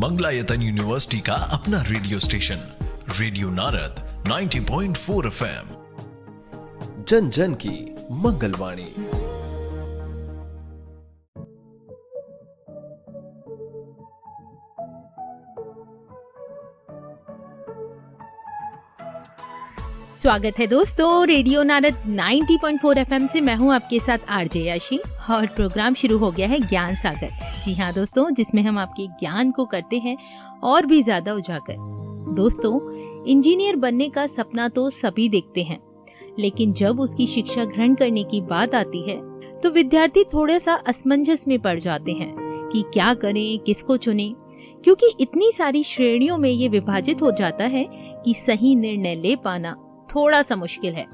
Mangalayatan university का अपना radio station radio Narad 90.4 FM, जन जन की मंगलवाणी। स्वागत है दोस्तों रेडियो नारद 90.4 FM से। मैं हूं आपके साथ आरजे याशी और प्रोग्राम शुरू हो गया है ज्ञान सागर। जी हाँ दोस्तों, जिसमें हम आपके ज्ञान को करते हैं और भी ज्यादा उजागर। दोस्तों, इंजीनियर बनने का सपना तो सभी देखते हैं, लेकिन जब उसकी शिक्षा ग्रहण करने की बात आती है तो विद्यार्थी थोड़ा सा असमंजस में पड़ जाते हैं कि क्या करें, किसको चुनें, क्योंकि इतनी सारी श्रेणियों में ये विभाजित हो जाता है कि सही निर्णय ले पाना थोड़ा सा मुश्किल है।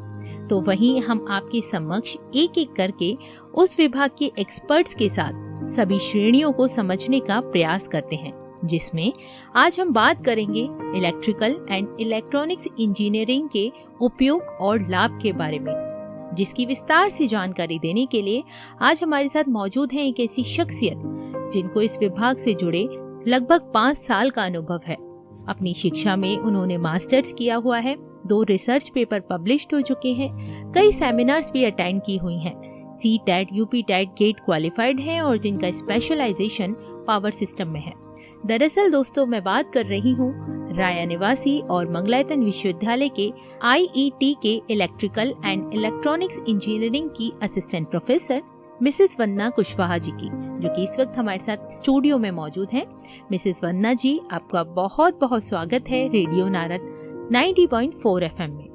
तो वहीं हम आपके समक्ष एक एक करके उस विभाग के एक्सपर्ट्स के साथ सभी श्रेणियों को समझने का प्रयास करते हैं, जिसमें आज हम बात करेंगे इलेक्ट्रिकल एंड इलेक्ट्रॉनिक्स इंजीनियरिंग के उपयोग और लाभ के बारे में, जिसकी विस्तार से जानकारी देने के लिए आज हमारे साथ मौजूद हैं एक ऐसी शख्सियत जिनको इस विभाग से जुड़े लगभग 5 साल का अनुभव है। अपनी शिक्षा में उन्होंने मास्टर्स किया हुआ है, 2 रिसर्च पेपर पब्लिश्ड हो चुके हैं, कई सेमिनार्स भी अटेंड की हुई हैं, CTET, UPTET गेट क्वालिफाइड हैं और जिनका स्पेशलाइजेशन पावर सिस्टम में है। दरअसल दोस्तों, मैं बात कर रही हूँ राया निवासी और मंगलायतन विश्वविद्यालय के IET के इलेक्ट्रिकल एंड इलेक्ट्रॉनिक्स इंजीनियरिंग की असिस्टेंट प्रोफेसर मिसेस वंदना कुशवाहा जी की, जो कि इस वक्त हमारे साथ स्टूडियो में मौजूद हैं। मिसेस वंदना जी, आपका बहुत बहुत स्वागत है रेडियो नारद 90.4 FM में।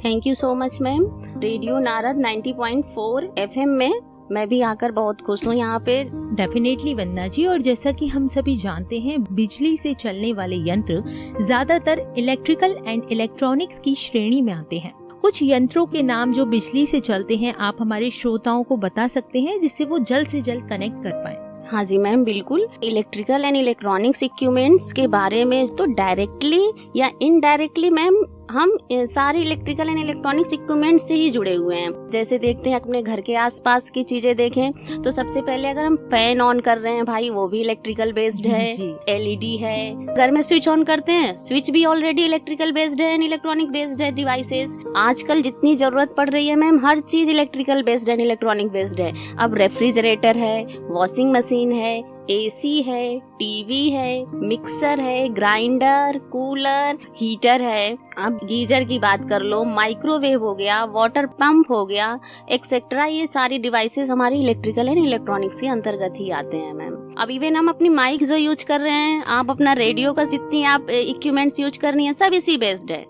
Thank you so much ma'am. Radio Narad 90.4 FM में मैं भी आकर बहुत खुश हूँ यहाँ पे। डेफिनेटली वंदना जी, और जैसा कि हम सभी जानते हैं, बिजली से चलने वाले यंत्र ज्यादातर इलेक्ट्रिकल एंड इलेक्ट्रॉनिक्स की श्रेणी में आते हैं। कुछ यंत्रों के नाम जो बिजली से चलते हैं, आप हमारे श्रोताओं को बता सकते हैं जिससे वो जल्द से जल्द कनेक्ट कर पाएं? हाँ जी मैम, बिल्कुल। इलेक्ट्रिकल एंड इलेक्ट्रॉनिक्स इक्विपमेंट्स के बारे में तो डायरेक्टली या इनडायरेक्टली मैम हम सारे इलेक्ट्रिकल एंड इलेक्ट्रॉनिक्स इक्विपमेंट्स से ही जुड़े हुए हैं। जैसे देखते हैं अपने घर के आसपास की चीजें देखें तो सबसे पहले अगर हम फैन ऑन कर रहे हैं भाई, वो भी इलेक्ट्रिकल बेस्ड है। LED है। घर में स्विच ऑन करते हैं, स्विच भी ऑलरेडी इलेक्ट्रिकल बेस्ड है एंड इलेक्ट्रॉनिक बेस्ड है डिवाइसेस। आजकल जितनी जरूरत पड़ रही है मैम, हर चीज electrical based and electronic based है। अब रेफ्रिजरेटर है, वॉशिंग मशीन है, AC है, TV है, मिक्सर है, ग्राइंडर, कूलर, हीटर है। अब गीजर की बात कर लो, माइक्रोवेव हो गया, वाटर पंप हो गया, एक्सेट्रा। ये सारी डिवाइसेस हमारी इलेक्ट्रिकल एंड इलेक्ट्रॉनिक्स के अंतर्गत ही आते हैं मैम। अब इवन हम अपनी माइक जो यूज कर रहे हैं, आप अपना रेडियो का जितनी आप इक्विपमेंट्स यूज कर रही हैं, सब इसी बेस्ड है।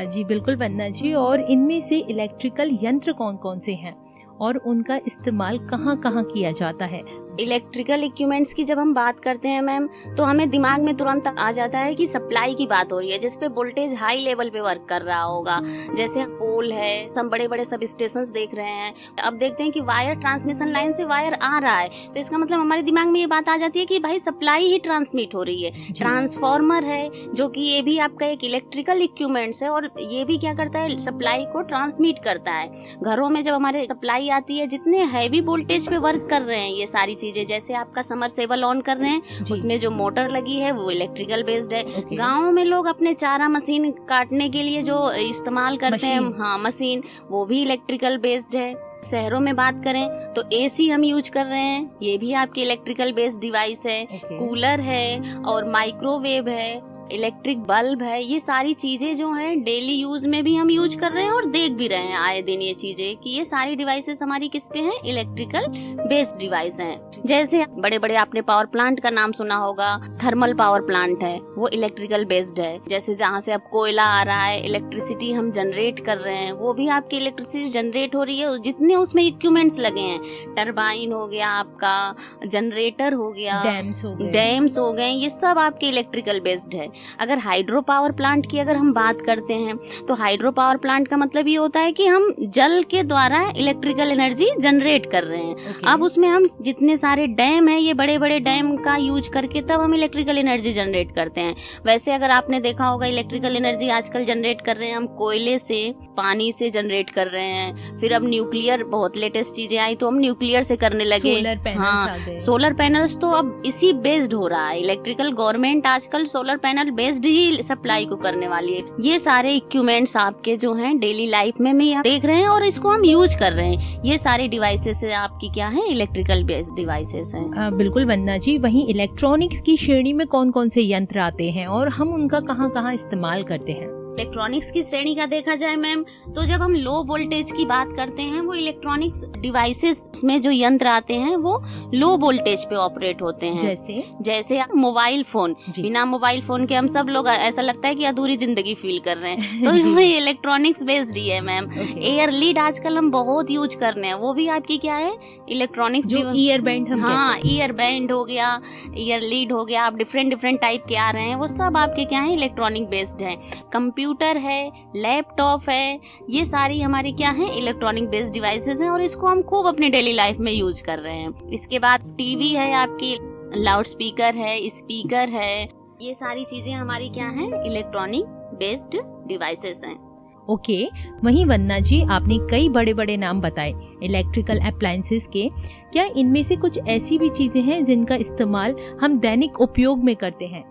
जी बिल्कुल वंदना जी, और इनमें से इलेक्ट्रिकल यंत्र कौन कौन से हैं और उनका इस्तेमाल कहाँ कहाँ किया जाता है? इलेक्ट्रिकल इक्विपमेंट्स की जब हम बात करते हैं मैम, तो हमें दिमाग में तुरंत आ जाता है कि सप्लाई की बात हो रही है, जिसपे वोल्टेज हाई लेवल पे वर्क कर रहा होगा। जैसे पोल है, सब बड़े बड़े सब स्टेशंस देख रहे हैं। अब देखते हैं कि वायर, ट्रांसमिशन लाइन से वायर आ रहा है, तो इसका मतलब हमारे दिमाग में ये बात आ जाती है कि भाई सप्लाई ही ट्रांसमिट हो रही है। ट्रांसफार्मर है, जो कि ये भी आपका एक इलेक्ट्रिकल इक्विपमेंट्स है और ये भी क्या करता है, सप्लाई को ट्रांसमिट करता है। घरों में जब हमारे सप्लाई आती है, जितने हैवी वोल्टेज पे वर्क कर रहे हैं ये सारी चीजें, जैसे आपका समरसेबल ऑन कर रहे हैं, उसमें जो मोटर लगी है वो इलेक्ट्रिकल बेस्ड है। गाँव में लोग अपने चारा मशीन काटने के लिए जो इस्तेमाल करते हैं, हाँ मशीन, वो भी इलेक्ट्रिकल बेस्ड है। शहरों में बात करें तो AC हम यूज कर रहे हैं, ये भी आपकी इलेक्ट्रिकल बेस्ड डिवाइस है। कूलर है और माइक्रोवेव है, इलेक्ट्रिक बल्ब है। ये सारी चीजें जो हैं डेली यूज में भी हम यूज कर रहे हैं और देख भी रहे हैं आए दिन ये चीजें कि ये सारी डिवाइसेस हमारी किस पे हैं, इलेक्ट्रिकल बेस्ड डिवाइस हैं। जैसे बड़े बड़े आपने पावर प्लांट का नाम सुना होगा, थर्मल पावर प्लांट है, वो इलेक्ट्रिकल बेस्ड है। जैसे जहाँ से अब कोयला आ रहा है, इलेक्ट्रिसिटी हम जनरेट कर रहे हैं, वो भी आपकी इलेक्ट्रिसिटी जनरेट हो रही है। जितने उसमें इक्विपमेंट्स लगे हैं, टरबाइन हो गया, आपका जनरेटर हो गया, डैम्स हो गए, ये सब आपके इलेक्ट्रिकल बेस्ड है। अगर हाइड्रो पावर प्लांट की अगर हम बात करते हैं, तो हाइड्रो पावर प्लांट का मतलब ये होता है कि हम जल के द्वारा इलेक्ट्रिकल एनर्जी जनरेट कर रहे हैं। अब उसमें हम जितने सारे डैम है, ये बड़े बड़े डैम का यूज करके तब हम इलेक्ट्रिकल एनर्जी जनरेट करते हैं। वैसे अगर आपने देखा होगा इलेक्ट्रिकल एनर्जी आजकल जनरेट कर रहे हैं हम कोयले से, पानी से जनरेट कर रहे हैं। फिर अब न्यूक्लियर, बहुत लेटेस्ट चीजें आई तो हम न्यूक्लियर से करने लगे। सोलर पैनल्स आ गए। सोलर पैनल्स तो अब इसी बेस्ड हो रहा है। इलेक्ट्रिकल गवर्नमेंट आजकल सोलर पैनल बेस्ड ही सप्लाई को करने वाली है। ये सारे इक्विपमेंट्स आपके जो हैं डेली लाइफ में भी आप देख रहे हैं और इसको हम यूज कर रहे हैं। ये सारे डिवाइसेस आपकी क्या है, इलेक्ट्रिकल बेस्ड डिवाइसेस हैं। बिल्कुल वंदना जी, वहीं इलेक्ट्रॉनिक्स की श्रेणी में कौन कौन से यंत्र आते हैं और हम उनका कहाँ कहाँ इस्तेमाल करते हैं? इलेक्ट्रॉनिक्स की श्रेणी का देखा जाए मैम, तो जब हम लो वोल्टेज की बात करते हैं, वो इलेक्ट्रॉनिक्स डिवाइसेस में जो यंत्र आते हैं वो लो वोल्टेज पे ऑपरेट होते हैं। जैसे मोबाइल फोन, बिना मोबाइल फोन के हम सब लोग ऐसा लगता है कि अधूरी जिंदगी फील कर रहे हैं तो ये इलेक्ट्रॉनिक्स बेस्ड ही है मैम। एयर लीड आजकल हम बहुत यूज कर रहे हैं, वो भी आपकी क्या है, इलेक्ट्रॉनिक्स। ईयर बैंड, हाँ, ईयर बैंड हो गया, ईयर लीड हो गया, आप डिफरेंट टाइप के आ रहे हैं, वो सब आपके क्या है, इलेक्ट्रॉनिक बेस्ड है। कंप्यूटर है, लैपटॉप है, ये सारी हमारी क्या है, इलेक्ट्रॉनिक बेस्ड डिवाइसेस हैं और इसको हम खूब अपनी डेली लाइफ में यूज कर रहे हैं। इसके बाद टीवी है, आपकी लाउड स्पीकर है, स्पीकर है, ये सारी चीजें हमारी क्या है, इलेक्ट्रॉनिक बेस्ड डिवाइसेस हैं। ओके, वहीं वंदना जी, आपने कई बड़े बड़े नाम बताए इलेक्ट्रिकल अप्लायंसेस के। क्या इनमें से कुछ ऐसी भी चीजें हैं जिनका इस्तेमाल हम दैनिक उपयोग में करते हैं?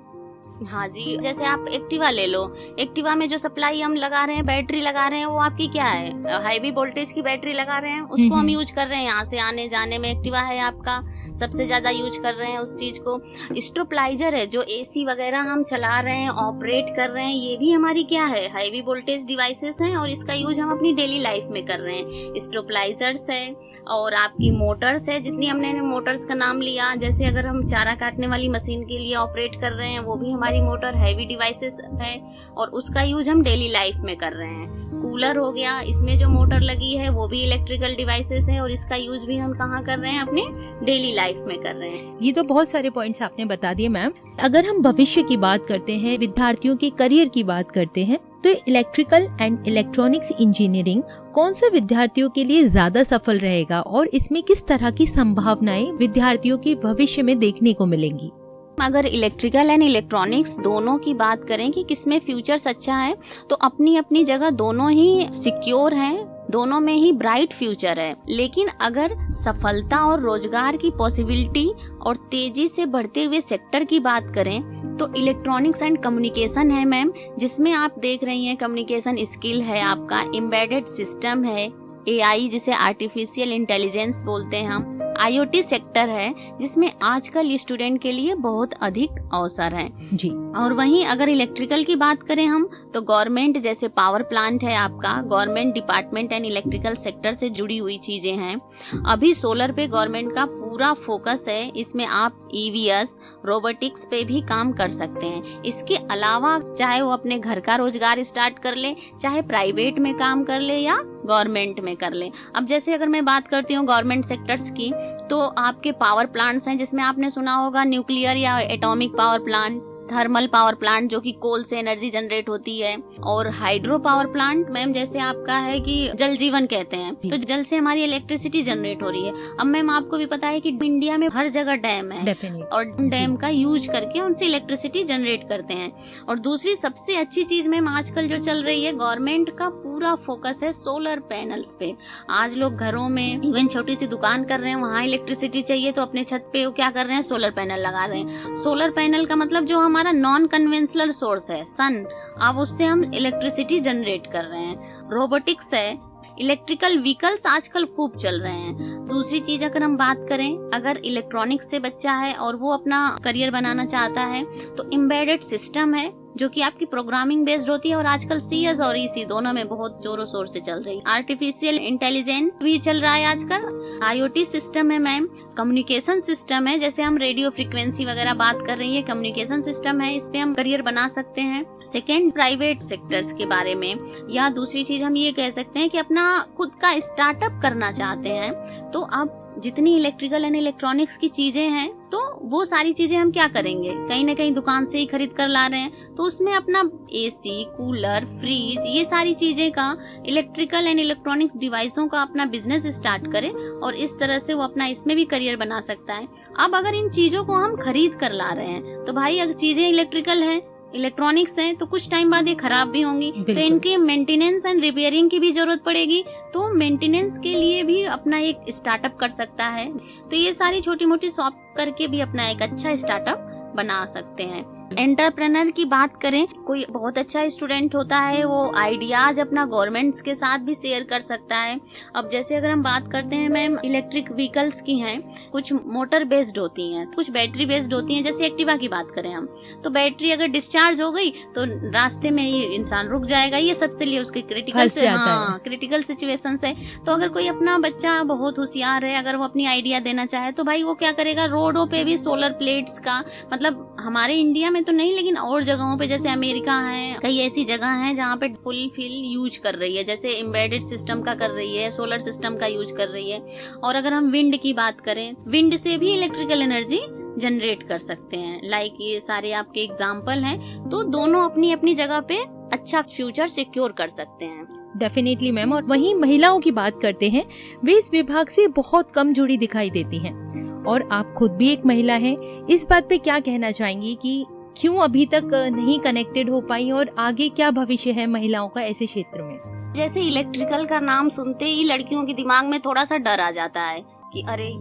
हाँ जी, जैसे आप एक्टिवा ले लो, एक्टिवा में जो सप्लाई हम लगा रहे हैं, बैटरी लगा रहे हैं, वो आपकी क्या है, हाईवी वोल्टेज की बैटरी लगा रहे हैं, उसको हम यूज कर रहे हैं। यहाँ से आने जाने में एक्टिवा है आपका, सबसे ज्यादा यूज कर रहे हैं उस चीज को। स्टेबलाइजर है, जो एसी वगैरह हम चला रहे हैं, ऑपरेट कर रहे हैं, ये भी हमारी क्या है, हाईवी वोल्टेज डिवाइसेस हैं और इसका यूज हम अपनी डेली लाइफ में कर रहे हैं। स्टेबलाइजर्स है और आपकी मोटर्स है, जितनी हमने मोटर्स का नाम लिया, जैसे अगर हम चारा काटने वाली मशीन के लिए ऑपरेट कर रहे हैं, वो भी हमारी मोटर हैवी डिवाइसेस है और उसका यूज हम डेली लाइफ में कर रहे हैं। कूलर हो गया, इसमें जो मोटर लगी है वो भी इलेक्ट्रिकल डिवाइसेस है और इसका यूज भी हम कहाँ कर रहे हैं, अपने डेली लाइफ में कर रहे हैं। ये तो बहुत सारे पॉइंट्स आपने बता दिए मैम। अगर हम भविष्य की बात करते हैं, विद्यार्थियों के करियर की बात करते हैं, तो इलेक्ट्रिकल एंड इलेक्ट्रॉनिक्स इंजीनियरिंग कौन सा विद्यार्थियों के लिए ज्यादा सफल रहेगा और इसमें किस तरह की संभावनाएं विद्यार्थियों के भविष्य में देखने को मिलेंगी? अगर इलेक्ट्रिकल एंड इलेक्ट्रॉनिक्स दोनों की बात करें कि किसमें फ्यूचर्स अच्छा है, तो अपनी अपनी जगह दोनों ही सिक्योर हैं, दोनों में ही ब्राइट फ्यूचर है। लेकिन अगर सफलता और रोजगार की पॉसिबिलिटी और तेजी से बढ़ते हुए सेक्टर की बात करें, तो इलेक्ट्रॉनिक्स एंड कम्युनिकेशन है मैम, जिसमें आप देख रही हैं कम्युनिकेशन स्किल है, आपका एम्बेडेड सिस्टम है, AI जिसे आर्टिफिशियल इंटेलिजेंस बोलते हैं हम, IoT सेक्टर है, जिसमें आजकल स्टूडेंट के लिए बहुत अधिक अवसर है जी। और वहीं अगर इलेक्ट्रिकल की बात करें हम, तो गवर्नमेंट जैसे पावर प्लांट है आपका, government department and electrical sector से जुड़ी हुई चीजें हैं। अभी सोलर पे गवर्नमेंट का पूरा फोकस है, इसमें आप EVS रोबोटिक्स पे भी काम कर सकते हैं। इसके अलावा चाहे वो अपने घर का रोजगार स्टार्ट कर ले, चाहे प्राइवेट में काम कर ले या गवर्नमेंट में कर ले। अब जैसे अगर मैं बात करती हूँ गवर्नमेंट सेक्टर्स की, तो आपके पावर प्लांट्स हैं, जिसमें आपने सुना होगा न्यूक्लियर या atomic power plant, thermal power plant जो कि कोल से एनर्जी जनरेट होती है, और हाइड्रो पावर प्लांट मैम जैसे आपका है कि जल जीवन कहते हैं, तो जल से हमारी इलेक्ट्रिसिटी जनरेट हो रही है। अब मैम आपको भी पता है कि इंडिया में हर जगह डैम है और डैम का यूज करके उनसे इलेक्ट्रिसिटी जनरेट करते हैं। और दूसरी सबसे अच्छी चीज मैम आजकल जो चल रही है, गवर्नमेंट का पूरा फोकस है सोलर पैनल्स पे। आज लोग घरों में इवन छोटी सी दुकान कर रहे हैं, वहाँ इलेक्ट्रिसिटी चाहिए तो अपने छत पे क्या कर रहे हैं, सोलर पैनल लगा रहे हैं। सोलर पैनल का मतलब जो हमारा नॉन कन्वेंशनल सोर्स है सन, अब उससे हम इलेक्ट्रिसिटी जनरेट कर रहे हैं। रोबोटिक्स है, इलेक्ट्रिकल व्हीकल्स आजकल खूब चल रहे हैं। दूसरी चीज अगर हम बात करें, अगर इलेक्ट्रॉनिक्स से बच्चा है और वो अपना करियर बनाना चाहता है, तो एम्बेडेड सिस्टम है जो कि आपकी प्रोग्रामिंग बेस्ड होती है और आजकल CS और EC दोनों में बहुत जोरों शोर से चल रही है। आर्टिफिशियल इंटेलिजेंस भी चल रहा है आजकल। IoT सिस्टम है मैम, कम्युनिकेशन सिस्टम है, जैसे हम रेडियो फ्रीक्वेंसी वगैरह बात कर रही है, कम्युनिकेशन सिस्टम है, इस पे हम करियर बना सकते हैं। सेकेंड, प्राइवेट सेक्टर्स के बारे में, या दूसरी चीज हम ये कह सकते हैं कि अपना खुद का स्टार्टअप करना चाहते हैं, तो अब जितनी इलेक्ट्रिकल एंड इलेक्ट्रॉनिक्स की चीजें हैं तो वो सारी चीजें हम क्या करेंगे, कहीं ना कहीं दुकान से ही खरीद कर ला रहे हैं, तो उसमें अपना एसी, कूलर, फ्रिज, ये सारी चीजें का, इलेक्ट्रिकल एंड इलेक्ट्रॉनिक्स डिवाइसों का अपना बिजनेस स्टार्ट करे और इस तरह से वो अपना इसमें भी करियर बना सकता है। अब अगर इन चीजों को हम खरीद कर ला रहे हैं तो भाई अगर चीजें इलेक्ट्रिकल है, इलेक्ट्रॉनिक्स हैं, तो कुछ टाइम बाद ये खराब भी होंगी, तो इनकी मेंटेनेंस एंड रिपेयरिंग की भी जरूरत पड़ेगी, तो मेंटेनेंस के लिए भी अपना एक स्टार्टअप कर सकता है। तो ये सारी छोटी मोटी शॉप करके भी अपना एक अच्छा स्टार्टअप बना सकते हैं। एंटरप्रेनर की बात करें, कोई बहुत अच्छा स्टूडेंट होता है वो आइडियाज अपना गवर्नमेंट्स के साथ भी शेयर कर सकता है। अब जैसे अगर हम बात करते हैं मैम इलेक्ट्रिक व्हीकल्स की हैं, कुछ मोटर बेस्ड होती हैं, कुछ बैटरी बेस्ड होती हैं। जैसे एक्टिवा की बात करें हम, तो बैटरी अगर डिस्चार्ज हो गई तो रास्ते में ही इंसान रुक जाएगा, ये सबसे लिए उसके क्रिटिकल सिचुएशंस है। तो अगर कोई अपना बच्चा बहुत होशियार है, अगर वो अपनी आइडिया देना चाहे तो भाई वो क्या करेगा, रोडों पे भी सोलर प्लेट्स का, मतलब हमारे इंडिया में तो नहीं लेकिन और जगहों पे जैसे अमेरिका है, कई ऐसी जगह हैं जहाँ पे फुल फिल यूज कर रही है, जैसे एम्बेडेड सिस्टम का कर रही है, सोलर सिस्टम का यूज कर रही है। और अगर हम विंड की बात करें, विंड से भी इलेक्ट्रिकल एनर्जी जनरेट कर सकते हैं। लाइक ये सारे आपके एग्जाम्पल हैं, तो दोनों अपनी अपनी जगह पे अच्छा फ्यूचर सिक्योर कर सकते हैं। Definitely ma'am. और वहीं महिलाओं की बात करते हैं, वे इस विभाग से बहुत कम जुड़ी दिखाई देती हैं, और आप खुद भी एक महिला हैं। इस बात पे क्या कहना चाहेंगी कि क्यों अभी तक नहीं कनेक्टेड हो पाई, और आगे क्या भविष्य है महिलाओं का ऐसे क्षेत्र में? जैसे इलेक्ट्रिकल का नाम सुनते ही लड़कियों के दिमाग में थोड़ा सा डर आ जाता है कि अरे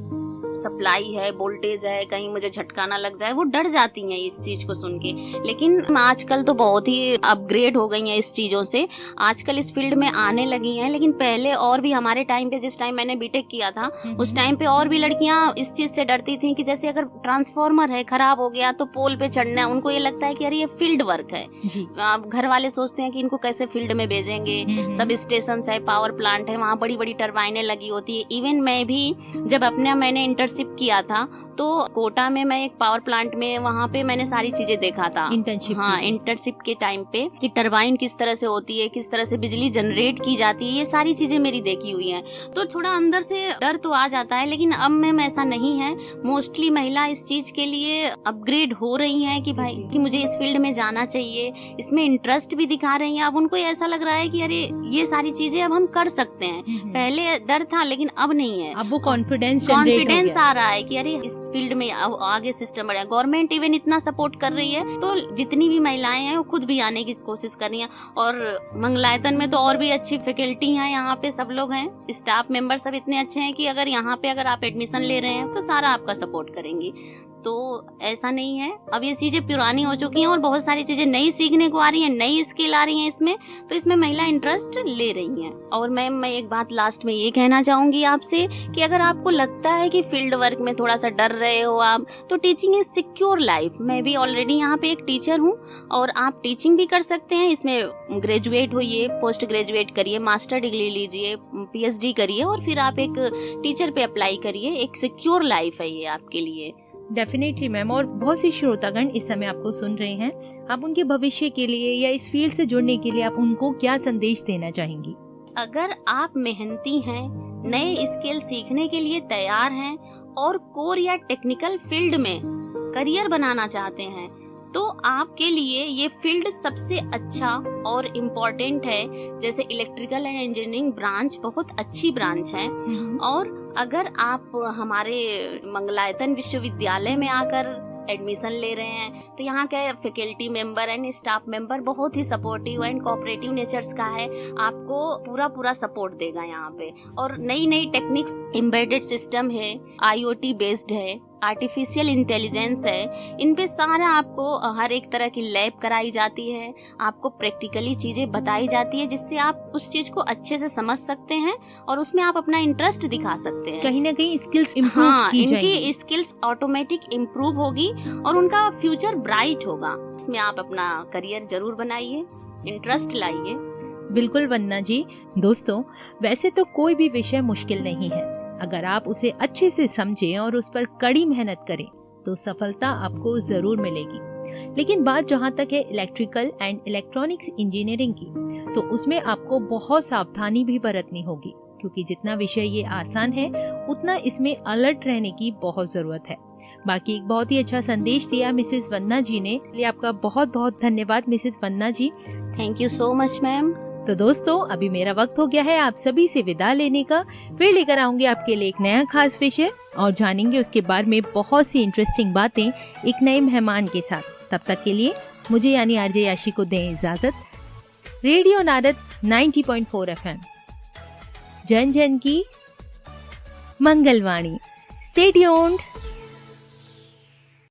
सप्लाई है, वोल्टेज है, कहीं मुझे झटका ना लग जाए, वो डर जाती हैं इस चीज को सुन के। लेकिन आजकल तो बहुत ही अपग्रेड हो गई हैं इस चीजों से, आजकल इस फील्ड में आने लगी हैं। लेकिन पहले और भी हमारे टाइम पे, जिस टाइम मैंने बीटेक किया था उस टाइम पे और भी लड़कियां इस चीज से डरती थी कि जैसे अगर ट्रांसफार्मर है खराब हो गया तो पोल पे चढ़ना है, उनको ये लगता है कि अरे ये फील्ड वर्क है। अब घर वाले सोचते हैं कि इनको कैसे फील्ड में भेजेंगे, सब स्टेशन है, पावर प्लांट है, वहाँ बड़ी बड़ी टरबाइनें लगी होती है। इवन मैं भी जब मैंने इंटर्नशिप किया था तो कोटा में मैं एक पावर प्लांट में, वहाँ पे मैंने सारी चीजें देखा था इंटर्नशिप के टाइम पे, कि टरबाइन किस तरह से होती है, किस तरह से बिजली जनरेट की जाती है, ये सारी चीजें मेरी देखी हुई हैं। तो थोड़ा अंदर से डर तो आ जाता है, लेकिन अब मैम ऐसा नहीं है। मोस्टली महिला इस चीज के लिए अपग्रेड हो रही हैं कि भाई कि मुझे इस फील्ड में जाना चाहिए, इसमें इंटरेस्ट भी दिखा रही हैं। अब उनको ऐसा लग रहा है कि अरे ये सारी चीजें अब हम कर सकते हैं, पहले डर था लेकिन अब नहीं है, अब वो कॉन्फिडेंस आ रहा है कि अरे इस फील्ड में अब आगे सिस्टम बढ़ा। गवर्नमेंट इवन इतना सपोर्ट कर रही है, तो जितनी भी महिलाएं हैं वो खुद भी आने की कोशिश कर रही हैं। और मंगलायतन में तो और भी अच्छी फैकल्टी हैं, यहाँ पे सब लोग हैं, स्टाफ मेंबर सब इतने अच्छे हैं कि अगर यहाँ पे अगर आप एडमिशन ले रहे हैं तो सारा आपका सपोर्ट करेंगी। तो ऐसा नहीं है, अब ये चीजें पुरानी हो चुकी हैं और बहुत सारी चीजें नई सीखने को आ रही हैं, नई स्किल आ रही हैं इसमें, तो इसमें महिला इंटरेस्ट ले रही हैं। और मैम मैं एक बात लास्ट में ये कहना चाहूंगी आपसे कि अगर आपको लगता है कि फील्ड वर्क में थोड़ा सा डर रहे हो आप, तो टीचिंग इज सिक्योर लाइफ। मैं भी ऑलरेडी यहाँ पे एक टीचर हूँ और आप टीचिंग भी कर सकते हैं। इसमें ग्रेजुएट होइए, पोस्ट ग्रेजुएट करिए, मास्टर डिग्री लीजिए, PhD करिए और फिर आप एक टीचर पे अप्लाई करिए। एक सिक्योर लाइफ है ये आपके लिए। Definitely ma'am. और बहुत सी श्रोतागण इस समय आपको सुन रहे हैं, आप उनके भविष्य के लिए या इस फील्ड से जुड़ने के लिए आप उनको क्या संदेश देना चाहेंगी? अगर आप मेहनती हैं, नए स्किल सीखने के लिए तैयार हैं और कोर या टेक्निकल फील्ड में करियर बनाना चाहते हैं, तो आपके लिए ये फील्ड सबसे अच्छा और इम्पोर्टेंट है। जैसे इलेक्ट्रिकल एंड इंजीनियरिंग ब्रांच बहुत अच्छी ब्रांच है, और अगर आप हमारे मंगलायतन विश्वविद्यालय में आकर एडमिशन ले रहे हैं तो यहाँ के faculty member and staff member बहुत ही सपोर्टिव एंड कोऑपरेटिव नेचर्स का है, आपको पूरा सपोर्ट देगा यहाँ पे। और नई नई टेक्निक्स, एम्बेडेड सिस्टम है, IoT बेस्ड है, आर्टिफिशियल इंटेलिजेंस है, इन पे सारा आपको हर एक तरह की लैब कराई जाती है, आपको प्रैक्टिकली चीजें बताई जाती है, जिससे आप उस चीज को अच्छे से समझ सकते हैं और उसमें आप अपना इंटरेस्ट दिखा सकते हैं। कहीं ना कहीं स्किल्स इम्प्रूव की जाएंगी। इनकी स्किल्स ऑटोमेटिक इम्प्रूव होगी और उनका फ्यूचर ब्राइट होगा। इसमें आप अपना करियर जरूर बनाइए, इंटरेस्ट लाइए। बिल्कुल वंदना जी। दोस्तों, वैसे तो कोई भी विषय मुश्किल नहीं है, अगर आप उसे अच्छे से समझें और उस पर कड़ी मेहनत करें तो सफलता आपको जरूर मिलेगी। लेकिन बात जहां तक है इलेक्ट्रिकल एंड इलेक्ट्रॉनिक्स इंजीनियरिंग की, तो उसमें आपको बहुत सावधानी भी बरतनी होगी, क्योंकि जितना विषय ये आसान है उतना इसमें अलर्ट रहने की बहुत जरूरत है। बाकी एक बहुत ही अच्छा संदेश दिया मिसेस वंदना जी ने, लिए आपका बहुत बहुत धन्यवाद Mrs Vandana ji. Thank you so much ma'am. तो दोस्तों अभी मेरा वक्त हो गया है आप सभी से विदा लेने का। फिर लेकर आऊंगी आपके लिए एक नया खास विषय और जानेंगे उसके बारे में बहुत सी इंटरेस्टिंग बातें एक नए मेहमान के साथ। तब तक के लिए मुझे यानी आरजे याशी को दें इजाजत। रेडियो नारद 90.4 FM, जन जन की मंगलवाणी। Stay tuned.